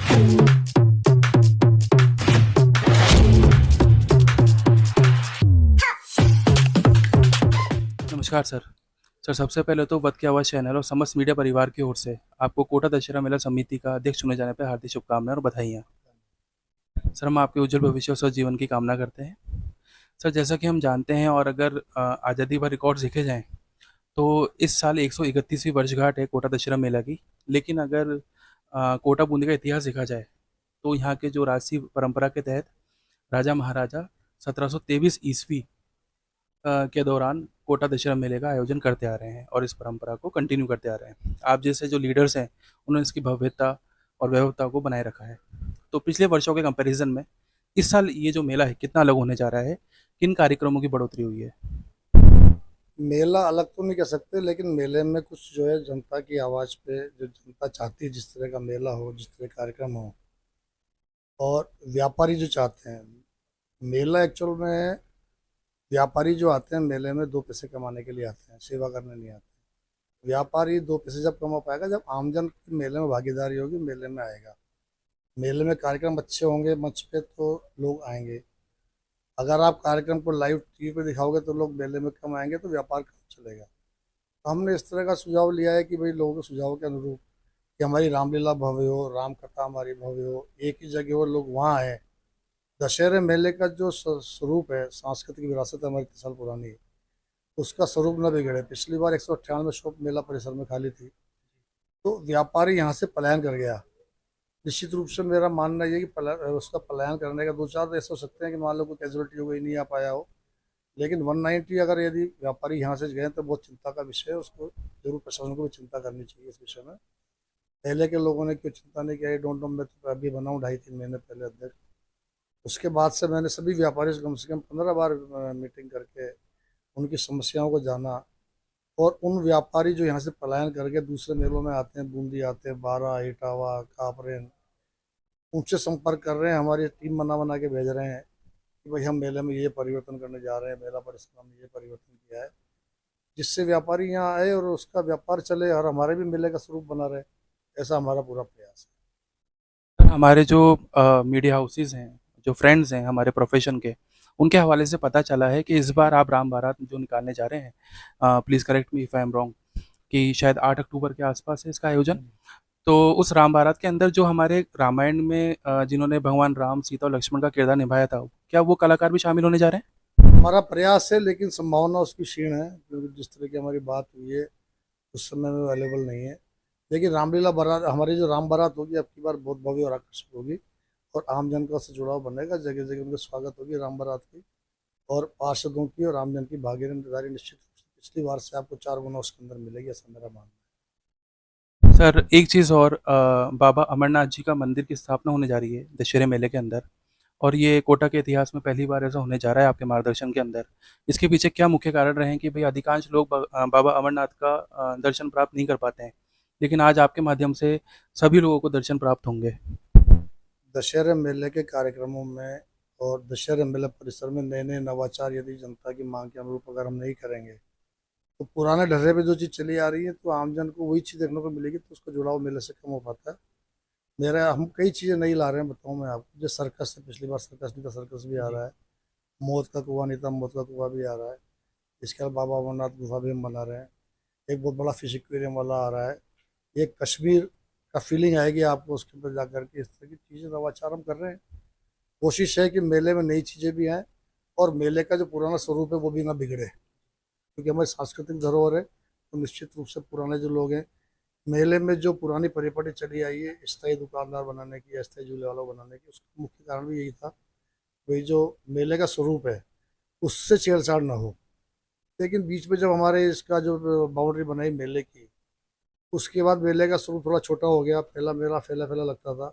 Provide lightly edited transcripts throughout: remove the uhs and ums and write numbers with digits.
नमस्कार sir. Sir, सबसे पहले तो वक्त की आवाज़ चैनल और समस्त मीडिया परिवार की ओर से आपको कोटा दशहरा मेला समिति का अध्यक्ष चुने जाने पर हार्दिक शुभकामनाएं और बधाइयाँ। सर, हम आपके उज्जवल भविष्य और स्वस्थ जीवन की कामना करते हैं। सर, जैसा कि हम जानते हैं और अगर आज़ादी भर रिकॉर्ड्स देखे जाएँ तो इस साल 131वीं वर्षगांठ है कोटा दशहरा मेला की। लेकिन अगर कोटा बूंदी का इतिहास देखा जाए तो यहाँ के जो राजसी परंपरा के तहत राजा महाराजा 1723 ईस्वी के दौरान कोटा दशहरा मेले का आयोजन करते आ रहे हैं और इस परंपरा को कंटिन्यू करते आ रहे हैं। आप जैसे जो लीडर्स हैं उन्होंने इसकी भव्यता और वैभवता को बनाए रखा है। तो पिछले वर्षों के कंपैरिजन में इस साल ये जो मेला है कितना अलग होने जा रहा है, किन कार्यक्रमों की बढ़ोतरी हुई है? मेला अलग तो नहीं कह सकते, लेकिन मेले में कुछ जो है जनता की आवाज़ पे, जो जनता चाहती है जिस तरह का मेला हो, जिस तरह कार्यक्रम हो, और व्यापारी जो चाहते हैं मेला एक्चुअल में, व्यापारी जो आते हैं मेले में दो पैसे कमाने के लिए आते हैं, सेवा करने नहीं आते। व्यापारी दो पैसे जब कमा पाएगा जब आमजन की मेले में भागीदारी होगी, मेले में आएगा। मेले में कार्यक्रम अच्छे होंगे मंच पे तो लोग आएंगे। अगर आप कार्यक्रम को लाइव टीवी पे दिखाओगे तो लोग मेले में कम आएंगे, तो व्यापार कम चलेगा। तो हमने इस तरह का सुझाव लिया है कि भाई लोगों के सुझाव के अनुरूप कि हमारी रामलीला भव्य हो, राम कथा हमारी भव्य हो, एक ही जगह हो, लोग वहाँ आए। दशहरे मेले का जो स्वरूप है, सांस्कृतिक विरासत है हमारी 3 साल पुरानी, उसका स्वरूप न बिगड़े। पिछली बार 198 शॉप मेला परिसर में खाली थी, तो व्यापारी यहाँ से पलायन कर गया। निश्चित रूप से मेरा मानना ये है कि उसका पलायन करने का 2-4 ऐसे हो सकते हैं कि मान लो कोई कैजुअलिटी हो गई, नहीं आ पाया हो, लेकिन 190 अगर यदि व्यापारी यहाँ से गए तो बहुत चिंता का विषय है। उसको जरूर प्रशासन को भी चिंता करनी चाहिए इस विषय में। पहले के लोगों ने क्यों चिंता नहीं किया, डोंट नो। मैं तो अभी बनाऊँ 2.5-3 महीने पहले अध्यक्ष, उसके बाद से मैंने सभी व्यापारियों से कम 15 बार मीटिंग करके उनकी समस्याओं को जाना। और उन व्यापारी जो यहाँ से पलायन करके दूसरे मेलों में आते हैं, बूंदी आते हैं, बारा, इटावा, कापरेन, उनसे संपर्क कर रहे हैं। हमारी टीम बना बना के भेज रहे हैं कि भाई हम मेले में ये परिवर्तन करने जा रहे हैं, मेला परिश्रम में ये परिवर्तन किया है, जिससे व्यापारी यहाँ आए और उसका व्यापार चले और हमारे भी मेले का स्वरूप बना रहे। ऐसा हमारा पूरा प्रयास सर, हमारे जो मीडिया हाउसेज हैं, जो फ्रेंड्स हैं हमारे प्रोफेशन के, उनके हवाले से पता चला है कि इस बार आप राम बारात जो निकालने जा रहे हैं, please correct me if I am wrong, कि शायद 8 अक्टूबर के आसपास है इसका आयोजन। है। तो उस राम बारात के अंदर जो हमारे रामायण में जिन्होंने भगवान राम, सीता और लक्ष्मण का किरदार निभाया था, क्या वो कलाकार भी शामिल होने जा रहे हैं? हमारा प्रयास है, लेकिन संभावना उसकी क्षीण है, क्योंकि जिस तरह की हमारी बात हुई है उस समय में अवेलेबल नहीं है। लेकिन रामलीला बारात, हमारी जो राम बारात होगी अब की बार बहुत भव्य और आकर्षक होगी, और आम जन का उससे जुड़ाव बनेगा। जगह जगह उनका स्वागत होगी राम बारात की, और पार्षदों की और आम जन की भागीदारी निश्चित रूप से पिछली बार से आपको 4 गुना उसके अंदर मिलेगी, ऐसा मेरा मानना सर, एक चीज़ और, बाबा अमरनाथ जी का मंदिर की स्थापना होने जा रही है दशहरे मेले के अंदर, और ये कोटा के इतिहास में पहली बार ऐसा होने जा रहा है आपके मार्गदर्शन के अंदर। इसके पीछे क्या मुख्य कारण रहे हैं कि भई अधिकांश लोग बाबा अमरनाथ का दर्शन प्राप्त नहीं कर पाते हैं, लेकिन आज आपके माध्यम से सभी लोगों को दर्शन प्राप्त होंगे? है। दशहरे मेले के कार्यक्रमों में और दशहरे मेला परिसर में नए नए नवाचार यदि जनता की मांग के अनुरूप अगर हम नहीं करेंगे, तो पुराने ढर्रे पे जो चीज़ चली आ रही है तो आमजन को वही चीज़ देखने को मिलेगी, तो उसका जुड़ाव मेले से कम हो पाता है। मेरा हम कई चीज़ें नहीं ला रहे हैं, बताऊँ मैं आपको। जो सर्कस है, पिछली बार सर्कस नहीं था, सर्कस भी आ जी। रहा है। मौत का कुआं नहीं था, मौत का कुआं भी आ रहा है। इसके अलावा बाबा अमरनाथ गुफा भी हम बना रहे हैं। एक बहुत बड़ा फिश एक्वेरियम वाला आ रहा है। एक कश्मीर का फीलिंग आएगी आपको उसके ऊपर जाकर के। इस तरह की चीज़ें नवाचार हम कर रहे हैं। कोशिश है कि मेले में नई चीज़ें भी आएँ और मेले का जो पुराना स्वरूप है वो भी ना बिगड़े, क्योंकि हमारी सांस्कृतिक धरोहर है। तो निश्चित रूप से पुराने जो लोग हैं, मेले में जो पुरानी परिपाटी चली आई है स्थायी दुकानदार बनाने की या स्थायी झूले वालों बनाने की, उसका मुख्य कारण भी यही था, वही जो मेले का स्वरूप है उससे छेड़छाड़ ना हो। लेकिन बीच में जब हमारे इसका जो बाउंड्री बनाई मेले की, उसके बाद मेले का स्वरूप थोड़ा छोटा हो गया। पहला मेला फैला फैला लगता था,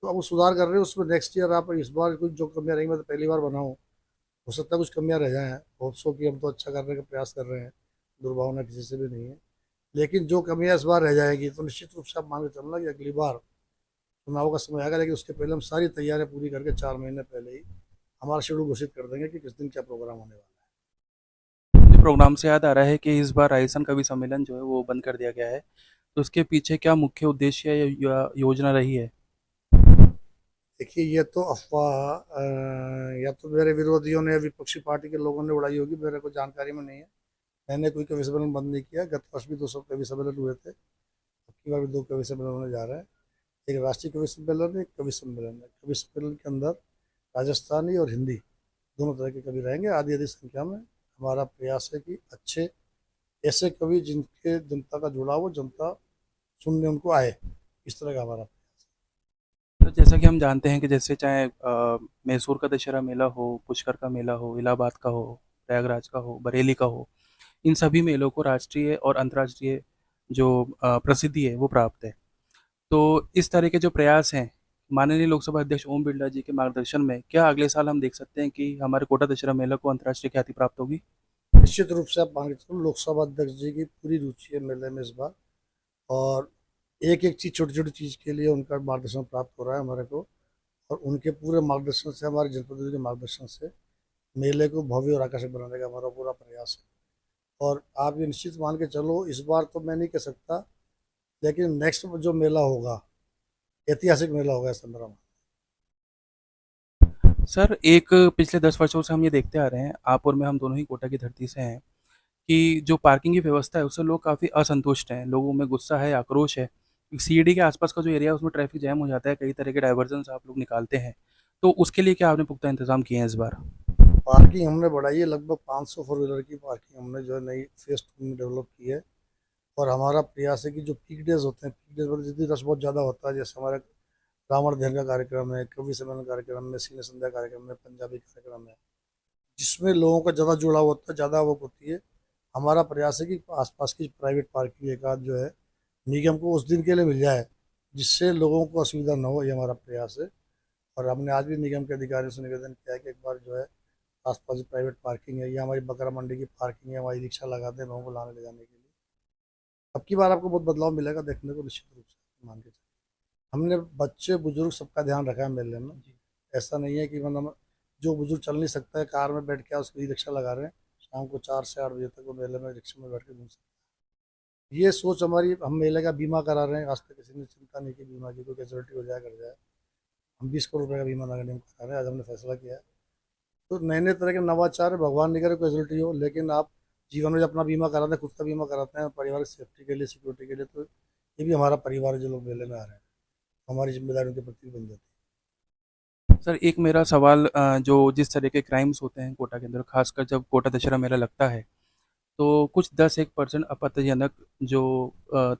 तो अब वो सुधार कर रहे हैं उसमें। नेक्स्ट ईयर आप इस बार कुछ जो कमियाँ रही, मैं तो पहली बार बनाऊँ, हो सकता है कुछ कमियाँ रह जाएँ। बहुत सौ की हम तो अच्छा करने का प्रयास कर रहे हैं, दुर्भावना किसी से भी नहीं है। लेकिन जो कमियाँ इस बार रह जाएगी तो निश्चित रूप से आप मान के चलना कि अगली बार चुनाव का समय आएगा, लेकिन उसके पहले हम सारी तैयारियां पूरी करके 4 महीने पहले ही हमारा शेड्यूल घोषित कर देंगे कि किस दिन क्या प्रोग्राम होने वाला मुझे प्रोग्राम से याद आ रहा है कि इस बार राजस्थान कवि सम्मेलन जो है वो बंद कर दिया गया है, तो उसके पीछे क्या मुख्य उद्देश्य या योजना रही है? देखिए ये तो अफवाह या तो मेरे विरोधियों ने, विपक्षी पार्टी के लोगों ने उड़ाई होगी, मेरे को जानकारी में नहीं है। मैंने कोई कवि सम्मेलन बंद नहीं किया। गत वर्ष भी 200 कवि सम्मेलन हुए थे, अब की बार भी 2 कवि सम्मेलन होने जा रहे हैं। एक राष्ट्रीय कवि सम्मेलन है, एक कवि सम्मेलन है। कवि सम्मेलन के अंदर राजस्थानी और हिंदी दोनों तरह के कवि रहेंगे, आधी आधी संख्या में। हमारा प्रयास है कि अच्छे ऐसे कवि जिनके जनता का जुड़ाव हो, जनता सुनने उनको आए, इस तरह का हमारा प्रयास तो जैसा कि हम जानते हैं कि जैसे चाहे मैसूर का दशहरा मेला हो, पुष्कर का मेला हो, इलाहाबाद का हो, प्रयागराज का हो, बरेली का हो, इन सभी मेलों को राष्ट्रीय और अंतर्राष्ट्रीय जो प्रसिद्धि है वो प्राप्त है। तो इस तरह के जो प्रयास हैं, माननीय लोकसभा अध्यक्ष ओम बिरला जी के मार्गदर्शन में क्या अगले साल हम देख सकते हैं कि हमारे कोटा दशहरा मेला को अंतर्राष्ट्रीय ख्याति प्राप्त होगी? है। निश्चित रूप से आप मान के चलो, लोकसभा अध्यक्ष जी की पूरी रुचि है मेले में इस बार। और एक एक चीज, छोटी छोटी चीज के लिए उनका मार्गदर्शन प्राप्त हो रहा है हमारे को। और उनके पूरे मार्गदर्शन से, हमारे जनप्रतिनिधि के मार्गदर्शन से मेले को भव्य और आकर्षक बनाने का हमारा पूरा प्रयास है। और आप ये निश्चित मान के चलो, इस बार तो मैं नहीं कह सकता, लेकिन नेक्स्ट जो मेला होगा ऐतिहासिक मेला होगा इस मेरा। सर, एक पिछले 10 वर्षों से हम ये देखते आ रहे हैं, आप और मैं हम दोनों ही कोटा की धरती से हैं, कि जो पार्किंग की व्यवस्था है उससे लोग काफ़ी असंतुष्ट हैं। लोगों में गुस्सा है, आक्रोश है। सीईडी के आसपास का जो एरिया है उसमें ट्रैफिक जैम हो जाता है, कई तरह के डाइवर्जन्स आप लोग निकालते हैं। तो उसके लिए क्या आपने पुख्ता इंतजाम किए हैं इस बार? पार्किंग हमने बढ़ाई है, लगभग 500 फोर व्हीलर की पार्किंग हमने जो है नई फेज 2 में डेवलप की है। और हमारा प्रयास है कि जो पीक डेज होते हैं, पीक डेज पर जितनी रश बहुत ज़्यादा होता है, जैसे हमारे रावण दहन का कार्यक्रम है, कवि सम्मेलन कार्यक्रम में, सिने संध्या कार्यक्रम में, पंजाबी कार्यक्रम है, जिसमें लोगों का ज़्यादा जुड़ाव होता है, ज़्यादा आवक होती है। हमारा प्रयास है कि आसपास की प्राइवेट पार्किंग एक आध जो है निगम को उस दिन के लिए मिल जाए, जिससे लोगों को असुविधा न हो, ये हमारा प्रयास है। और हमने आज भी निगम के अधिकारियों से निवेदन किया है कि एक बार जो है आसपास जो प्राइवेट पार्किंग है या हमारी बकरा मंडी की पार्किंग है, हमारी रिक्शा लगाते हैं लोगों को लाने ले जाने के लिए। अब की बार आपको बहुत बदलाव मिलेगा देखने को, निश्चित रूप से मान के चलिए। हमने बच्चे बुजुर्ग सबका ध्यान रखा है मेले में। ऐसा नहीं है कि मतलब जो बुजुर्ग चल नहीं सकता है, कार में बैठ के उसके लिए रिक्शा लगा रहे हैं, शाम को 4 से 8 बजे तक वो मेले में रिक्शा में बैठ के घूम सकते हैं। ये सोच हमारी, हम मेले का बीमा करा रहे हैं। आज तक किसी ने चिंता नहीं की बीमा की, कोई कैजुअलिटी हो जाए कर जाए। हम 20 करोड़ रुपए का बीमा नगर निगम करा रहे हैं, आज हमने फैसला किया है। तो नए नए तरह के नवाचार है, भगवान नहीं करे कैजुअलिटी हो, लेकिन आप जीवन में जब अपना बीमा कराते हैं, खुद का बीमा कराते हैं परिवार की सेफ्टी के लिए, सिक्योरिटी के लिए, तो ये भी हमारा परिवार है जो लोग मेले में आ रहे हैं, हमारी जिम्मेदारी उनके प्रति बन जाती सर, एक मेरा सवाल, जो जिस तरह के क्राइम्स होते हैं कोटा के अंदर, खासकर जब कोटा दशहरा मेला लगता है, तो कुछ 10-1% आपत्तिजनक जो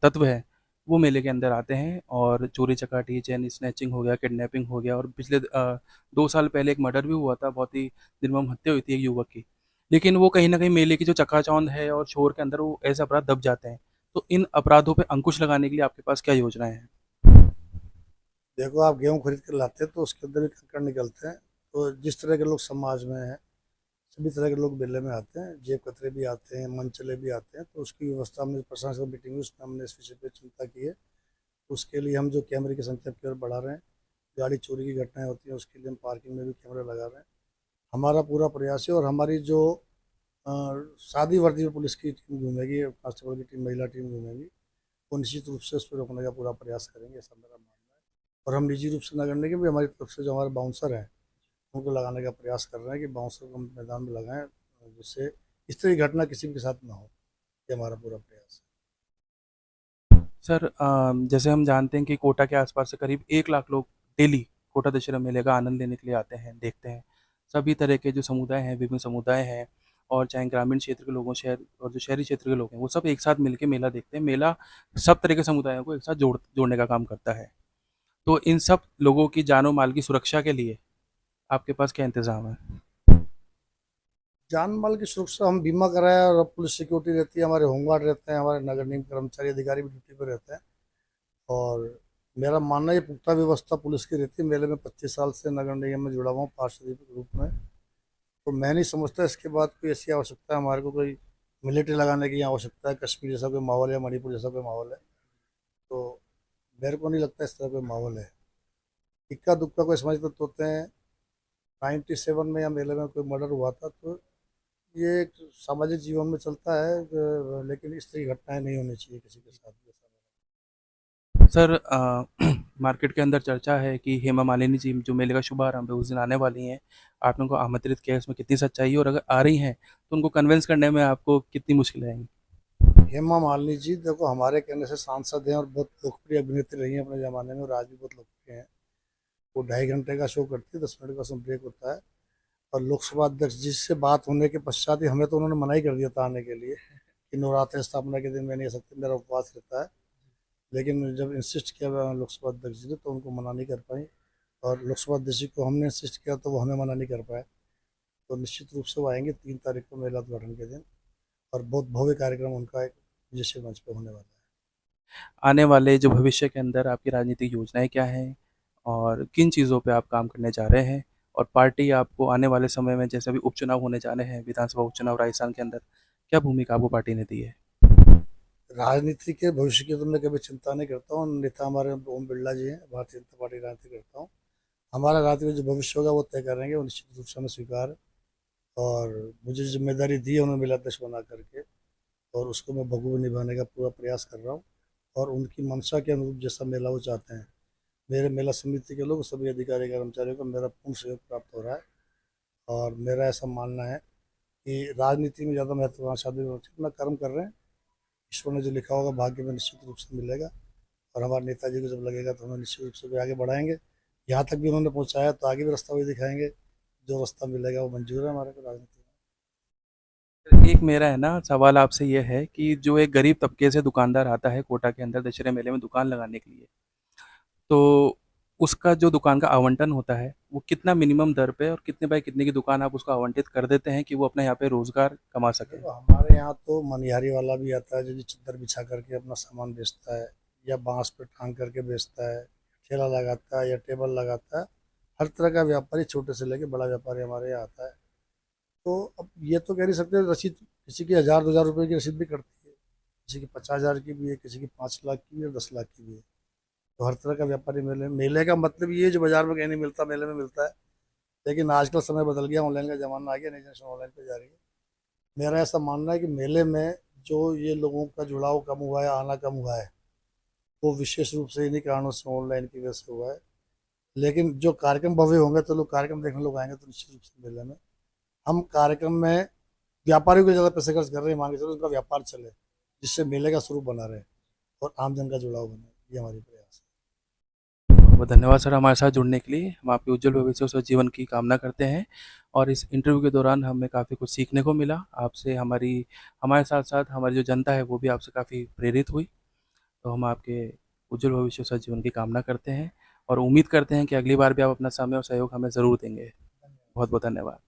तत्व हैं, वो मेले के अंदर आते हैं और चोरी चकाटी, चेन स्नैचिंग हो गया, किडनैपिंग हो गया, और पिछले 2 साल पहले एक मर्डर भी हुआ था, बहुत ही निर्मम हत्या हुई थी एक युवक की। लेकिन वो कहीं न कहीं मेले की जो चकाचौंध है और शोर के अंदर वो ऐसे अपराध दब जाते हैं। तो इन अपराधों पे अंकुश लगाने के लिए आपके पास क्या योजनाएँ हैं? है। देखो, आप गेहूं खरीद कर लाते हैं तो उसके अंदर भी कंकड़ निकलते हैं। तो जिस तरह के लोग समाज में हैं, सभी तरह के लोग मेले में आते हैं, जेब कतरे भी आते हैं, मनचले भी आते हैं। तो उसकी व्यवस्था हमने प्रशासन से मीटिंग हुई, उसमें हमने इस विषय पे चिंता की है। उसके लिए हम जो कैमरे की संख्या की ओर बढ़ा रहे हैं, गाड़ी चोरी की घटनाएं होती हैं उसके लिए हम पार्किंग में भी कैमरे लगा रहे हैं। हमारा पूरा प्रयास है। और हमारी जो अ, सादी वर्दी में पुलिस की टीम घूमेगी, कांस्टेबल की टीम, महिला टीम घूमेगी, वो निश्चित रूप से उस पर रोकने का पूरा प्रयास करेंगे, ऐसा मेरा मानना है। और हम निजी रूप से न करने के भी, हमारी तरफ से जो हमारे बाउंसर हैं उनको लगाने का प्रयास कर रहे हैं कि बाउंसर को हम मैदान में लगाएं, जिससे इस तरह की घटना किसी के साथ ना हो। ये हमारा पूरा प्रयास सर, जैसे हम जानते हैं कि कोटा के आसपास से करीब 1 लाख लोग डेली कोटा दशहरा मेले का आनंद लेने के लिए आते हैं, देखते हैं। सभी तरह के जो समुदाय हैं, विभिन्न समुदाय हैं, और चाहे ग्रामीण क्षेत्र के लोगों, शहर और जो शहरी क्षेत्र के लोग हैं, वो सब एक साथ मिलके मेला देखते हैं। मेला सब तरह के समुदायों को एक साथ जोड़ने का काम करता है। तो इन सब लोगों की जानो माल की सुरक्षा के लिए आपके पास क्या इंतजाम है? है। जान माल की सुरक्षा हम बीमा कराया, और पुलिस सिक्योरिटी रहती है, हमारे होमगार्ड रहते हैं, हमारे नगर निगम कर्मचारी अधिकारी भी ड्यूटी पर रहते हैं। और मेरा मानना है ये पुख्ता व्यवस्था पुलिस की रहती है। मेले में 25 साल से नगर निगम में जुड़ा हुआ हूँ पार्षद के रूप में। तो मैं नहीं समझता इसके बाद कोई ऐसी आवश्यकता है हमारे को, कोई मिलिट्री लगाने की आवश्यकता है, कश्मीर जैसा कोई माहौल है, मणिपुर जैसा कोई माहौल है। तो मेरे को नहीं लगता इस तरह कोई माहौल है। इक्का दुक्का कोई समझ तत्व होते हैं। 97 में या मेले में कोई मर्डर हुआ था, तो ये एक सामाजिक जीवन में चलता है, लेकिन इस तरह की घटनाएं नहीं होनी चाहिए किसी के साथ भी, ऐसा सर मार्केट के अंदर चर्चा है कि हेमा मालिनी जी जो मेले का शुभारंभ है उस दिन आने वाली हैं। आपने उनको आमंत्रित किया है, इसमें कितनी सच्चाई है और अगर आ रही हैं तो उनको कन्विंस करने में आपको कितनी मुश्किलें आएंगी? हेमा मालिनी जी देखो हमारे कहने से सांसद हैं और बहुत लोकप्रिय अभिनेत्री रही हैं अपने ज़माने में और आज भी बहुत लोकप्रिय हैं। वो 2.5 घंटे का शो करती है, 10 मिनट का उसमें ब्रेक होता है। और लोकसभा अध्यक्ष जी से बात होने के पश्चात ही हमें तो उन्होंने मना ही कर दिया था आने के लिए कि नवरात्र स्थापना के दिन मैं नहीं आ सकती, मेरा उपवास रहता है। लेकिन जब इंसिस्ट किया लोकसभा अध्यक्ष जी ने तो उनको मना नहीं कर पाई। और लोकसभा अध्यक्ष जी को हमने इंसिस्ट किया तो वो हमें मना नहीं कर पाए। तो निश्चित रूप से वो आएंगे 3 तारीख को मेला उद्घाटन के दिन। और बहुत भव्य कार्यक्रम उनका एक विजय मंच पर होने वाला है। आने वाले जो भविष्य के अंदर आपकी राजनीतिक योजनाएं क्या हैं और किन चीज़ों पे आप काम करने जा रहे हैं? और पार्टी आपको आने वाले समय में जैसे अभी उपचुनाव होने जाने हैं, विधानसभा उपचुनाव राजस्थान के अंदर, क्या भूमिका आपको पार्टी ने दी है? राजनीति के भविष्य की तो मैं कभी चिंता नहीं करता हूँ। नेता हमारे ओम बिरला जी हैं, भारतीय जनता पार्टी राजनीति करता हूँ। हमारा राजनीति में जो भविष्य होगा वो तय करेंगे, वो निश्चित रूप से हमें स्वीकार है। और मुझे जिम्मेदारी दी है उन्होंने मेला अध्यक्ष बना करके, और उसको मैं बखूबी निभाने का पूरा प्रयास कर रहा हूँ। और उनकी मंशा के अनुरूप जैसा मेला वो चाहते हैं, मेरे मेला समिति के लोग सभी अधिकारी कर्मचारियों को मेरा पूर्ण सहयोग प्राप्त हो रहा है। और मेरा ऐसा मानना है कि राजनीति में ज़्यादा महत्वाकांक्षा नहीं होती, अपना कर्म कर रहे हैं। ईश्वर ने जो लिखा होगा भाग्य में निश्चित रूप से मिलेगा। और हमारे नेताजी को जब लगेगा तो हमें निश्चित रूप से भी आगे बढ़ाएंगे। यहाँ तक भी उन्होंने पहुँचाया तो आगे भी रास्ता वही दिखाएंगे। जो रास्ता मिलेगा वो मंजूर है हमारे को राजनीति एक मेरा है ना सवाल आपसे ये है कि जो एक गरीब तबके से दुकानदार आता है कोटा के अंदर दशहरे मेले में दुकान लगाने के लिए, तो उसका जो दुकान का आवंटन होता है वो कितना मिनिमम दर पे और कितने बाय कितने की दुकान आप उसको आवंटित कर देते हैं कि वो अपने यहाँ पे रोजगार कमा में। सके? देखो हमारे यहाँ तो मनिहारी वाला भी आता है जो चादर बिछा करके अपना सामान बेचता है, या बांस पे टांग करके बेचता है, ठेला लगाता है या टेबल लगाता है। हर तरह का व्यापारी छोटे से लेके बड़ा व्यापारी हमारे यहाँ आता है। तो अब ये तो कह नहीं सकते, रसीद किसी की 1,000 2,000 रुपए की रसीद भी कटती है, किसी की 50,000 की भी है, किसी की 5 लाख की भी है, 10 लाख की भी है। तो हर तरह का व्यापारी मेले मेले का मतलब ये है जो बाजार में कहीं नहीं मिलता मेले में मिलता है। लेकिन आजकल समय बदल गया, ऑनलाइन का जमाना आ गया, नई जनरेशन ऑनलाइन पे जा रही है। मेरा ऐसा मानना है कि मेले में जो ये लोगों का जुड़ाव कम हुआ है, आना कम हुआ है, वो विशेष रूप से इन्हीं कारणों से ऑनलाइन की वजह से हुआ है। लेकिन जो कार्यक्रम भव्य होंगे तो लोग कार्यक्रम देखने लोग आएंगे तो निश्चित रूप से मेले में हम कार्यक्रम में व्यापारियों को ज़्यादा पैसे खर्च कर रहे हैं, मान के चलो उनका व्यापार चले, जिससे मेले का स्वरूप बना रहे और आम जन का जुड़ाव बने, ये हमारी प्रयास बहुत बहुत धन्यवाद सर हमारे साथ जुड़ने के लिए। हम आपके उज्जवल भविष्य और जीवन की कामना करते हैं और इस इंटरव्यू के दौरान हमें काफ़ी कुछ सीखने को मिला आपसे। हमारे साथ साथ हमारी जो जनता है वो भी आपसे काफ़ी प्रेरित हुई। तो हम आपके उज्जवल भविष्य और जीवन की कामना करते हैं और उम्मीद करते हैं कि अगली बार भी आप अपना समय और सहयोग हमें ज़रूर देंगे। है। बहुत बहुत धन्यवाद।